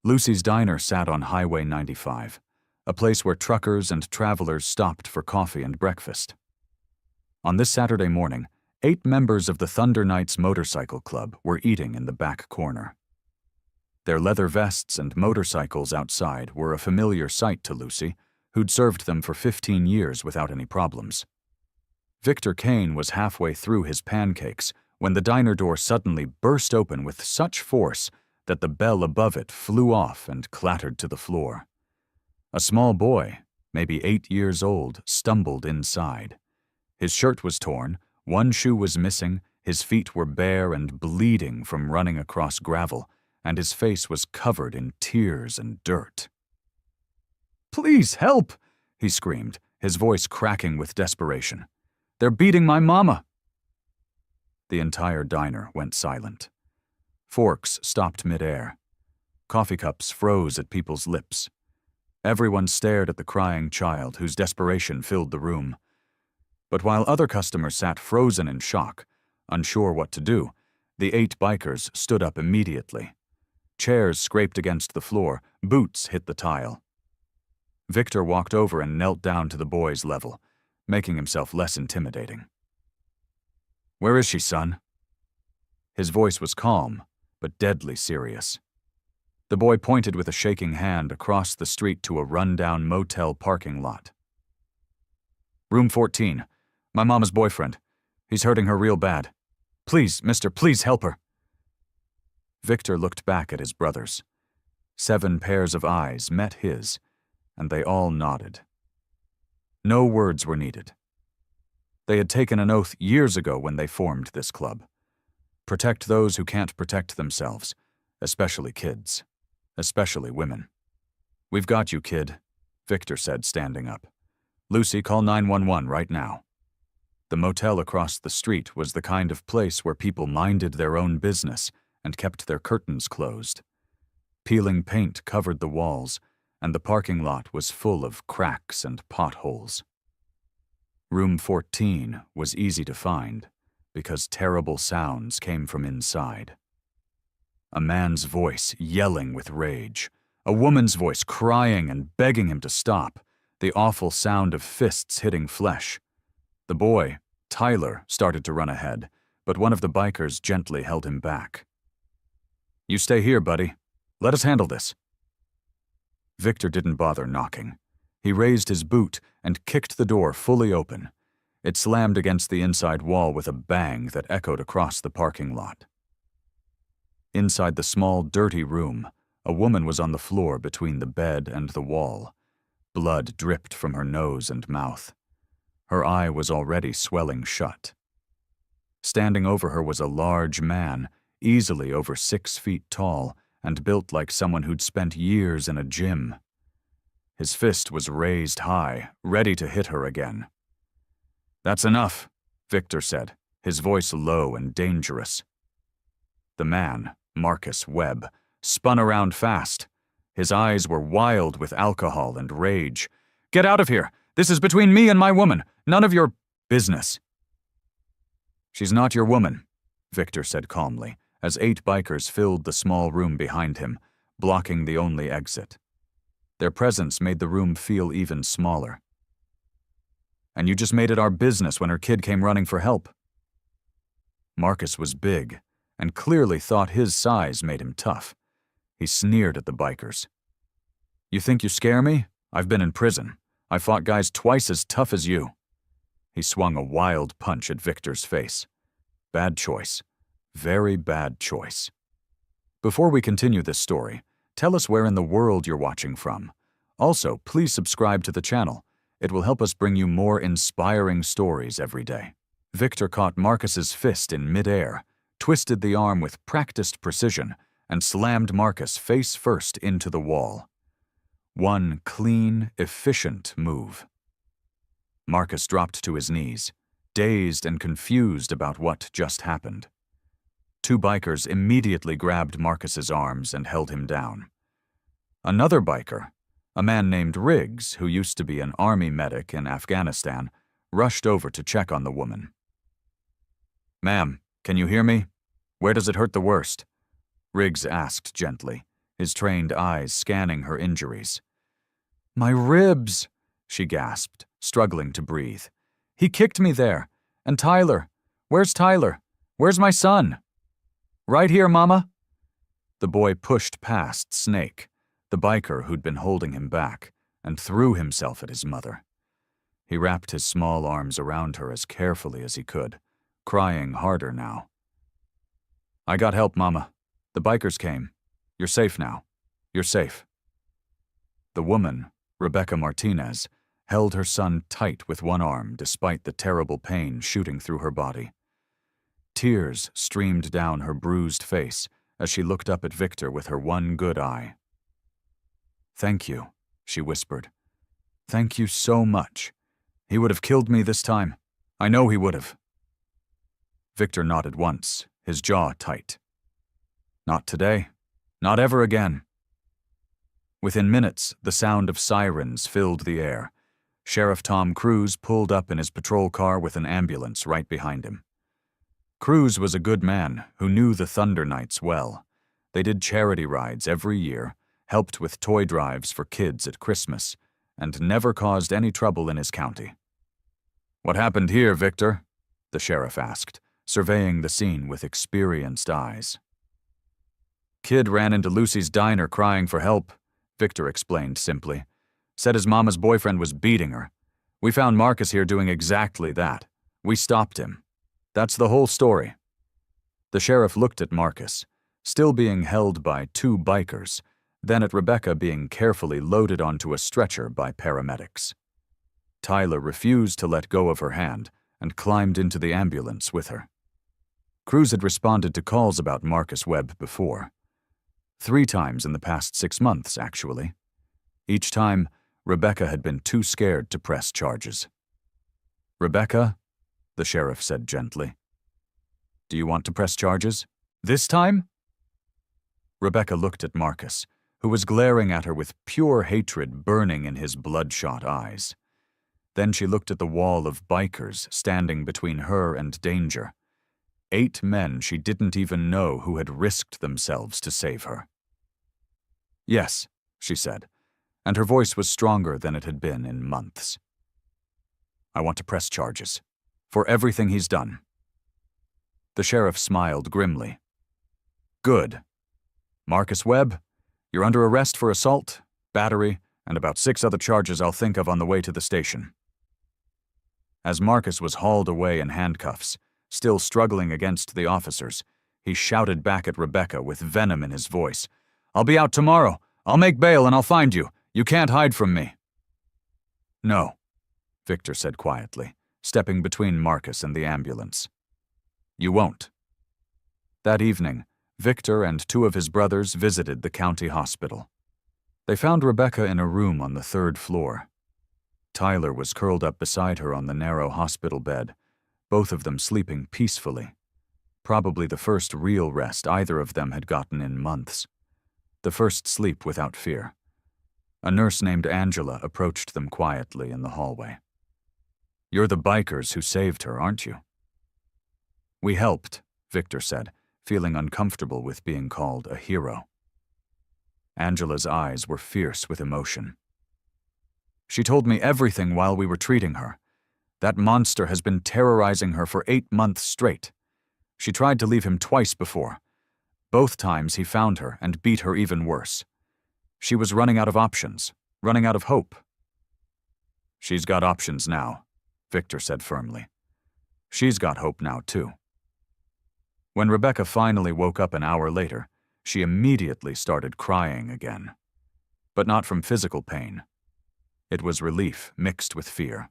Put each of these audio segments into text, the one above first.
Lucy's Diner sat on Highway 95, a place where truckers and travelers stopped for coffee and breakfast. On this Saturday morning, 8 members of the Thunder Knights Motorcycle Club were eating in the back corner. Their leather vests and motorcycles outside were a familiar sight to Lucy, who'd served them for 15 years without any problems. Victor Kane was halfway through his pancakes when the diner door suddenly burst open with such force that the bell above it flew off and clattered to the floor. A small boy, maybe 8 years old, stumbled inside. His shirt was torn, one shoe was missing, his feet were bare and bleeding from running across gravel, and his face was covered in tears and dirt. "Please help!" he screamed, his voice cracking with desperation. "They're beating my mama!" The entire diner went silent. Forks stopped midair. Coffee cups froze at people's lips. Everyone stared at the crying child, whose desperation filled the room. But while other customers sat frozen in shock, unsure what to do, the 8 bikers stood up immediately. Chairs scraped against the floor, boots hit the tile. Victor walked over and knelt down to the boy's level, making himself less intimidating. "Where is she, son?" His voice was calm, but deadly serious. The boy pointed with a shaking hand across the street to a run-down motel parking lot. "Room 14. My mama's boyfriend. He's hurting her real bad. Please, mister, please help her." Victor looked back at his brothers. 7 pairs of eyes met his, and they all nodded. No words were needed. They had taken an oath years ago when they formed this club. Protect those who can't protect themselves, especially kids, especially women. "We've got you, kid," Victor said, standing up. "Lucy, call 911 right now." The motel across the street was the kind of place where people minded their own business and kept their curtains closed. Peeling paint covered the walls, and the parking lot was full of cracks and potholes. Room 14 was easy to find because terrible sounds came from inside. A man's voice yelling with rage, a woman's voice crying and begging him to stop, the awful sound of fists hitting flesh. The boy, Tyler, started to run ahead, but one of the bikers gently held him back. "You stay here, buddy. Let us handle this." Victor didn't bother knocking. He raised his boot and kicked the door fully open. It slammed against the inside wall with a bang that echoed across the parking lot. Inside the small, dirty room, a woman was on the floor between the bed and the wall. Blood dripped from her nose and mouth. Her eye was already swelling shut. Standing over her was a large man, easily over 6 feet tall, and built like someone who'd spent years in a gym. His fist was raised high, ready to hit her again. "That's enough," Victor said, his voice low and dangerous. The man, Marcus Webb, spun around fast. His eyes were wild with alcohol and rage. "Get out of here! This is between me and my woman! None of your business!" "She's not your woman," Victor said calmly, as 8 bikers filled the small room behind him, blocking the only exit. Their presence made the room feel even smaller. "And you just made it our business when her kid came running for help." Marcus was big, and clearly thought his size made him tough. He sneered at the bikers. "You think you scare me? I've been in prison. I fought guys twice as tough as you." He swung a wild punch at Victor's face. Bad choice. Very bad choice. Before we continue this story, tell us where in the world you're watching from. Also, please subscribe to the channel. It will help us bring you more inspiring stories every day. Victor caught Marcus's fist in midair, twisted the arm with practiced precision, and slammed Marcus face first into the wall. One clean, efficient move. Marcus dropped to his knees, dazed and confused about what just happened. 2 bikers immediately grabbed Marcus's arms and held him down. Another biker, a man named Riggs, who used to be an army medic in Afghanistan, rushed over to check on the woman. "Ma'am, can you hear me? Where does it hurt the worst?" Riggs asked gently, his trained eyes scanning her injuries. "My ribs," she gasped, struggling to breathe. "He kicked me there. And Tyler. Where's Tyler? Where's my son?" "Right here, Mama." The boy pushed past Snake, the biker who'd been holding him back, and threw himself at his mother. He wrapped his small arms around her as carefully as he could, crying harder now. "I got help, Mama. The bikers came. You're safe now. You're safe." The woman, Rebecca Martinez, held her son tight with one arm despite the terrible pain shooting through her body. Tears streamed down her bruised face as she looked up at Victor with her one good eye. "Thank you," she whispered. "Thank you so much. He would have killed me this time. I know he would have." Victor nodded once, his jaw tight. "Not today. Not ever again." Within minutes, the sound of sirens filled the air. Sheriff Tom Cruise pulled up in his patrol car with an ambulance right behind him. Cruise was a good man who knew the Thunder Knights well. They did charity rides every year, helped with toy drives for kids at Christmas, and never caused any trouble in his county. "What happened here, Victor?" the sheriff asked, surveying the scene with experienced eyes. "Kid ran into Lucy's diner crying for help," Victor explained simply. "Said his mama's boyfriend was beating her. We found Marcus here doing exactly that. We stopped him. That's the whole story." The sheriff looked at Marcus, still being held by two bikers, then at Rebecca being carefully loaded onto a stretcher by paramedics. Tyler refused to let go of her hand and climbed into the ambulance with her. Cruise had responded to calls about Marcus Webb before. 3 times in the past 6 months, actually. Each time, Rebecca had been too scared to press charges. "Rebecca," the sheriff said gently, "do you want to press charges? This time?" Rebecca looked at Marcus, who was glaring at her with pure hatred burning in his bloodshot eyes. Then she looked at the wall of bikers standing between her and danger. 8 men she didn't even know who had risked themselves to save her. "Yes," she said, and her voice was stronger than it had been in months. "I want to press charges. For everything he's done." The sheriff smiled grimly. "Good. Marcus Webb, you're under arrest for assault, battery, and about 6 other charges I'll think of on the way to the station." As Marcus was hauled away in handcuffs, still struggling against the officers, he shouted back at Rebecca with venom in his voice. "I'll be out tomorrow. I'll make bail and I'll find you. You can't hide from me." "No," Victor said quietly, stepping between Marcus and the ambulance. "You won't." That evening, Victor and 2 of his brothers visited the county hospital. They found Rebecca in a room on the 3rd floor. Tyler was curled up beside her on the narrow hospital bed, both of them sleeping peacefully. Probably the first real rest either of them had gotten in months. The first sleep without fear. A nurse named Angela approached them quietly in the hallway. "You're the bikers who saved her, aren't you?" "We helped," Victor said, feeling uncomfortable with being called a hero. Angela's eyes were fierce with emotion. "She told me everything while we were treating her. That monster has been terrorizing her for 8 months straight. She tried to leave him twice before. Both times he found her and beat her even worse. She was running out of options, running out of hope." "She's got options now," Victor said firmly. "She's got hope now, too." When Rebecca finally woke up an hour later, she immediately started crying again. But not from physical pain. It was relief mixed with fear.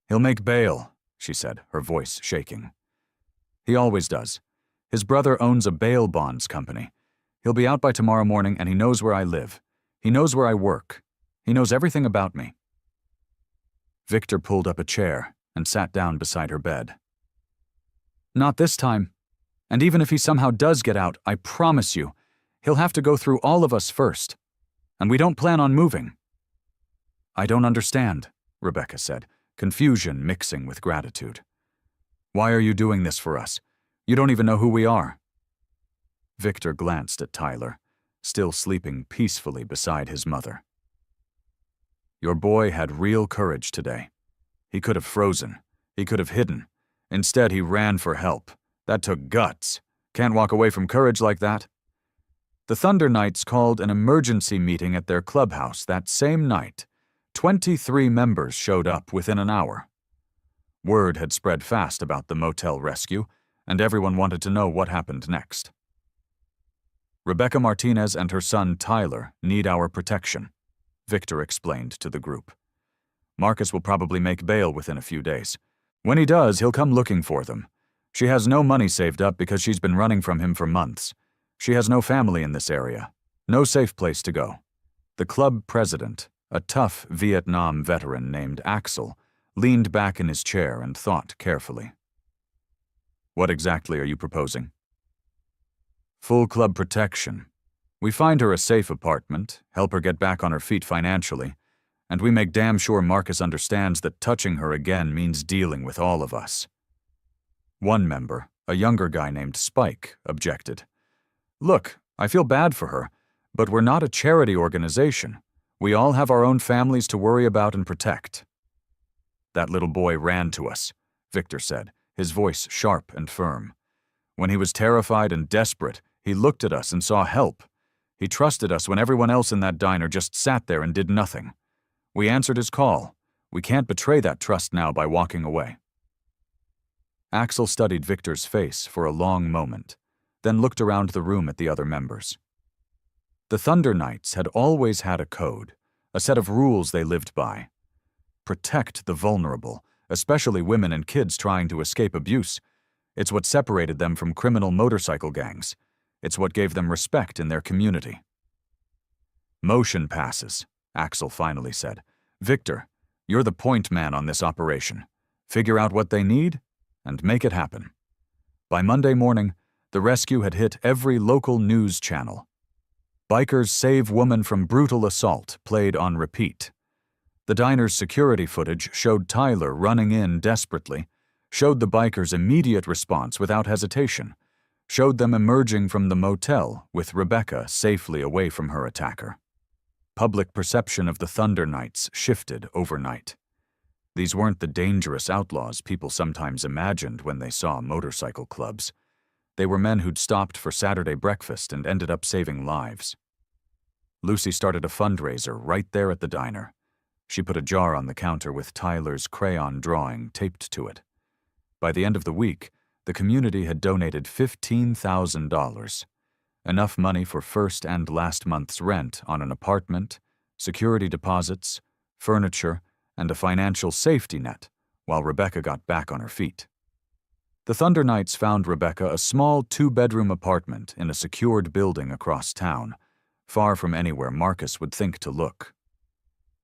"He'll make bail," she said, her voice shaking. "He always does. His brother owns a bail bonds company. He'll be out by tomorrow morning and he knows where I live. He knows where I work. He knows everything about me." Victor pulled up a chair and sat down beside her bed. "Not this time. And even if he somehow does get out, I promise you, he'll have to go through all of us first. And we don't plan on moving." "I don't understand," Rebecca said, confusion mixing with gratitude. "Why are you doing this for us? You don't even know who we are." Victor glanced at Tyler, still sleeping peacefully beside his mother. Your boy had real courage today. He could have frozen. He could have hidden. Instead, he ran for help. That took guts. Can't walk away from courage like that. The Thunder Knights called an emergency meeting at their clubhouse that same night. 23 members showed up within an hour. Word had spread fast about the motel rescue, and everyone wanted to know what happened next. Rebecca Martinez and her son Tyler need our protection, Victor explained to the group. Marcus will probably make bail within a few days. When he does, he'll come looking for them. She has no money saved up because she's been running from him for months. She has no family in this area, no safe place to go. The club president, a tough Vietnam veteran named Axel, leaned back in his chair and thought carefully. What exactly are you proposing? Full club protection. We find her a safe apartment, help her get back on her feet financially, and we make damn sure Marcus understands that touching her again means dealing with all of us. One member, a younger guy named Spike, objected. Look, I feel bad for her, but we're not a charity organization. We all have our own families to worry about and protect. That little boy ran to us, Victor said, his voice sharp and firm. When he was terrified and desperate, he looked at us and saw help. He trusted us when everyone else in that diner just sat there and did nothing. We answered his call. We can't betray that trust now by walking away. Axel studied Victor's face for a long moment, then looked around the room at the other members. The Thunder Knights had always had a code, a set of rules they lived by. Protect the vulnerable, especially women and kids trying to escape abuse. It's what separated them from criminal motorcycle gangs. It's what gave them respect in their community. Motion passes, Axel finally said. Victor, you're the point man on this operation. Figure out what they need and make it happen. By Monday morning, the rescue had hit every local news channel. Bikers Save Woman from Brutal Assault played on repeat. The diner's security footage showed Tyler running in desperately, showed the bikers' immediate response without hesitation, showed them emerging from the motel with Rebecca safely away from her attacker. Public perception of the Thunder Knights shifted overnight. These weren't the dangerous outlaws people sometimes imagined when they saw motorcycle clubs. They were men who'd stopped for Saturday breakfast and ended up saving lives. Lucy started a fundraiser right there at the diner. She put a jar on the counter with Tyler's crayon drawing taped to it. By the end of the week, the community had donated $15,000, enough money for first and last month's rent on an apartment, security deposits, furniture, and a financial safety net while Rebecca got back on her feet. The Thunder Knights found Rebecca a small 2-bedroom apartment in a secured building across town, far from anywhere Marcus would think to look.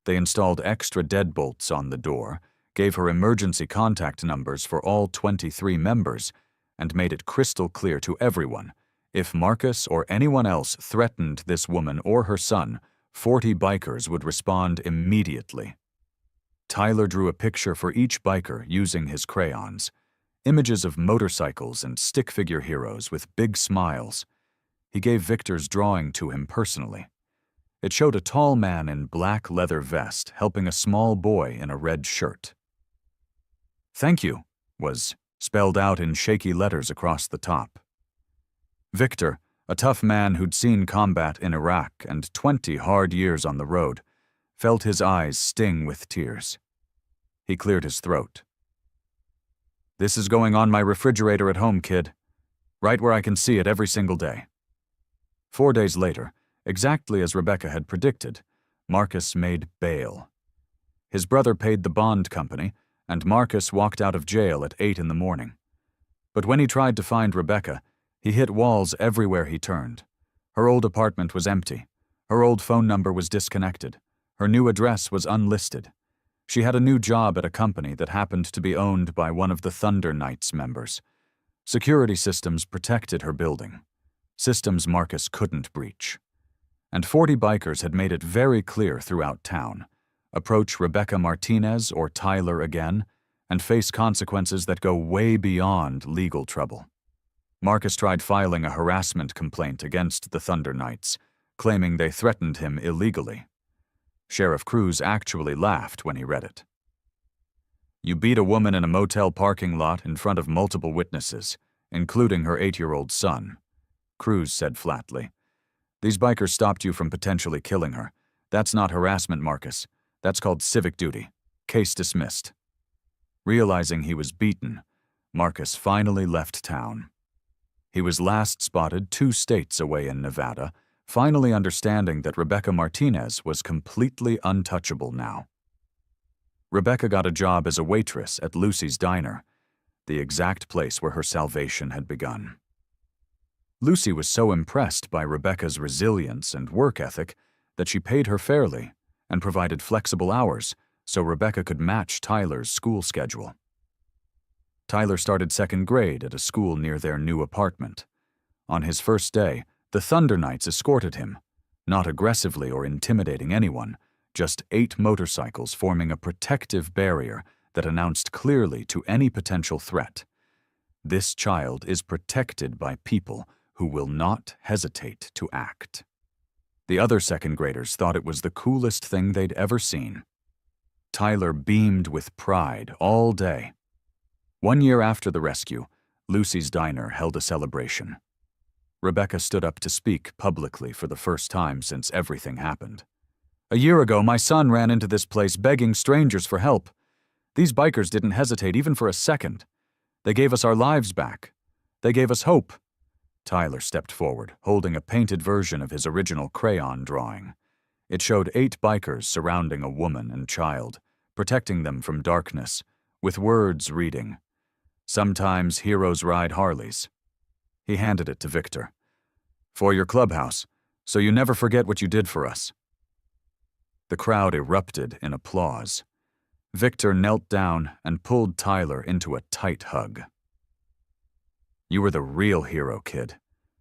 They installed extra deadbolts on the door, gave her emergency contact numbers for all 23 members, and made it crystal clear to everyone, if Marcus or anyone else threatened this woman or her son, 40 bikers would respond immediately. Tyler drew a picture for each biker using his crayons, images of motorcycles and stick figure heroes with big smiles. He gave Victor's drawing to him personally. It showed a tall man in black leather vest helping a small boy in a red shirt. "Thank you," was spelled out in shaky letters across the top. Victor, a tough man who'd seen combat in Iraq and 20 hard years on the road, felt his eyes sting with tears. He cleared his throat. "This is going on my refrigerator at home, kid. Right where I can see it every single day." 4 days later, exactly as Rebecca had predicted, Marcus made bail. His brother paid the bond company, and Marcus walked out of jail at 8 in the morning. But when he tried to find Rebecca, he hit walls everywhere he turned. Her old apartment was empty. Her old phone number was disconnected. Her new address was unlisted. She had a new job at a company that happened to be owned by one of the Thunder Knights members. Security systems protected her building. Systems Marcus couldn't breach. And 40 bikers had made it very clear throughout town. Approach Rebecca Martinez or Tyler again, and face consequences that go way beyond legal trouble. Marcus tried filing a harassment complaint against the Thunder Knights, claiming they threatened him illegally. Sheriff Cruz actually laughed when he read it. You beat a woman in a motel parking lot in front of multiple witnesses, including her 8-year-old son, Cruz said flatly. These bikers stopped you from potentially killing her. That's not harassment, Marcus. That's called civic duty. Case dismissed. Realizing he was beaten, Marcus finally left town. He was last spotted 2 states away in Nevada, finally understanding that Rebecca Martinez was completely untouchable now. Rebecca got a job as a waitress at Lucy's Diner, the exact place where her salvation had begun. Lucy was so impressed by Rebecca's resilience and work ethic that she paid her fairly and provided flexible hours so Rebecca could match Tyler's school schedule. Tyler started 2nd grade at a school near their new apartment. On his first day, the Thunder Knights escorted him, not aggressively or intimidating anyone, just 8 motorcycles forming a protective barrier that announced clearly to any potential threat, this child is protected by people who will not hesitate to act. The other 2nd graders thought it was the coolest thing they'd ever seen. Tyler beamed with pride all day. 1 year after the rescue, Lucy's Diner held a celebration. Rebecca stood up to speak publicly for the first time since everything happened. A year ago, my son ran into this place begging strangers for help. These bikers didn't hesitate even for a second. They gave us our lives back. They gave us hope. Tyler stepped forward, holding a painted version of his original crayon drawing. It showed 8 bikers surrounding a woman and child, protecting them from darkness, with words reading, "Sometimes heroes ride Harleys." He handed it to Victor. "For your clubhouse, so you never forget what you did for us." The crowd erupted in applause. Victor knelt down and pulled Tyler into a tight hug. "You were the real hero, kid.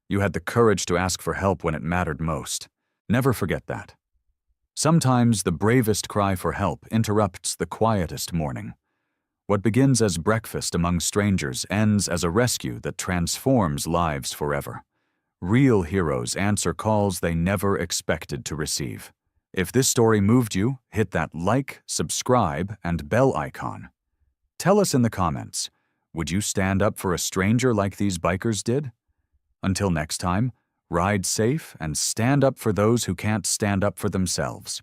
You had the courage to ask for help when it mattered most. Never forget that." Sometimes the bravest cry for help interrupts the quietest morning. What begins as breakfast among strangers ends as a rescue that transforms lives forever. Real heroes answer calls they never expected to receive. If this story moved you, hit that like, subscribe, and bell icon. Tell us in the comments, would you stand up for a stranger like these bikers did? Until next time, ride safe and stand up for those who can't stand up for themselves.